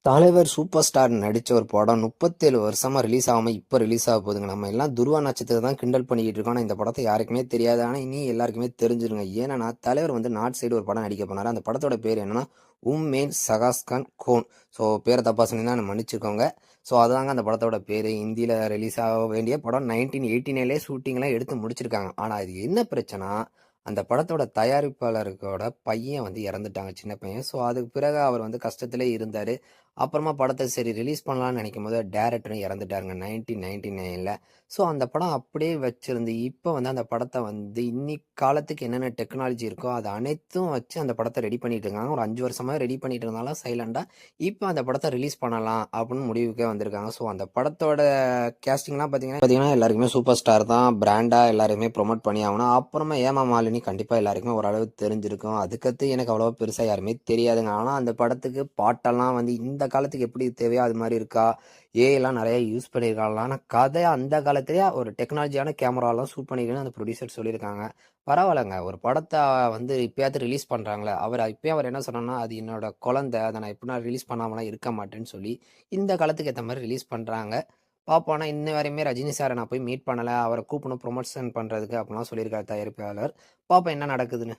தலைவர் super star நடிச்ச ஒரு படம் 37 வருஷமா ரிலீஸ் ஆகாம இப்ப ரிலீஸ் ஆக போகுதுங்க. நம்ம எல்லாம் துருவ நட்சத்திரத்தை தான் கிண்டல் பண்ணிக்கிட்டு இருக்கோம். ஆனா இந்த படத்தை யாருக்குமே தெரியாது. ஆனா இனி எல்லாருக்குமே தெரிஞ்சிருங்க. ஏன்னா தலைவர் வந்து நார்த் சைடு ஒரு படம் நடிக்க போனாரு. அந்த படத்தோட பேர் என்னன்னா மேன் சகாஸ்கான் கோன். ஸோ பேரை தப்பா சொன்னீங்கன்னா மன்னிச்சுக்கோங்க. ஸோ அதுதாங்க அந்த படத்தோட பேரு. இந்தியில ரிலீஸ் ஆக வேண்டிய படம் 1989 ஷூட்டிங்லாம் எடுத்து முடிச்சிருக்காங்க. ஆனா இது என்ன பிரச்சனை? அந்த படத்தோட தயாரிப்பாளருக்கோட பையன் வந்து இறந்துட்டாங்க, சின்ன பையன். ஸோ அதுக்கு பிறகு அவர் வந்து கஷ்டத்திலே இருந்தார். அப்புறமா படத்தை சரி ரிலீஸ் பண்ணலான்னு நினைக்கும் போது டேரக்டரும் இறந்துட்டாருங்க 1999. ஸோ அந்த படம் அப்படியே வச்சிருந்து இப்போ வந்து அந்த படத்தை வந்து இன்னைக்கு காலத்துக்கு என்னென்ன டெக்னாலஜி இருக்கோ அது அனைத்தும் வச்சு அந்த படத்தை ரெடி பண்ணிட்டு இருக்காங்க. ஒரு 5 வருஷமாக ரெடி பண்ணிட்டு இருந்தாலும் சைலண்டாக இப்போ அந்த படத்தை ரிலீஸ் பண்ணலாம் அப்படின்னு முடிவுக்கே வந்திருக்காங்க. ஸோ அந்த படத்தோட கேஸ்டிங்லாம் பார்த்தீங்கன்னா எல்லாருக்குமே சூப்பர் ஸ்டார் தான், பிராண்டாக எல்லாருமே ப்ரொமோட் பண்ணி ஆகணும். அப்புறமா ஏமா மாலினி கண்டிப்பாக எல்லாருக்குமே ஓரளவு தெரிஞ்சிருக்கும். அதுக்கடுத்து எனக்கு அவ்வளோவா பெருசாக யாருமே தெரியாதுங்க. ஆனால் அந்த படத்துக்கு பாட்டெல்லாம் வந்து இந்த காலத்துக்கு எப்படி தேவையோ அது மாதிரி இருக்கா, ஏஐலாம் நிறைய யூஸ் பண்ணியிருக்காங்களா, ஆனால் கதை அந்த காலத்திலேயே ஒரு டெக்னாலஜியான கேமராலாம் ஷூட் பண்ணியிருக்கேன்னு அந்த ப்ரொடியூசர் சொல்லியிருக்காங்க. பரவாயில்லைங்க, ஒரு படத்தை வந்து இப்போயாவது ரிலீஸ் பண்ணுறாங்களே, அவர் என்ன சொன்னார்னா, அது என்னோட குழந்தை, அதை நான் எப்படின்னா ரிலீஸ் பண்ணாமலாம் இருக்க மாட்டேன்னு சொல்லி இந்த காலத்துக்கு ஏற்ற மாதிரி ரிலீஸ் பண்ணுறாங்க. பார்ப்போம். ஆனால் இன்ன வரையுமே ரஜினி சாரை நான் போய் மீட் பண்ணலை, அவரை கூப்பிடணும் ப்ரொமோஷன் பண்ணுறதுக்கு அப்படிலாம் சொல்லியிருக்காரு தயாரிப்பாளர். பார்ப்போம் என்ன நடக்குதுன்னு.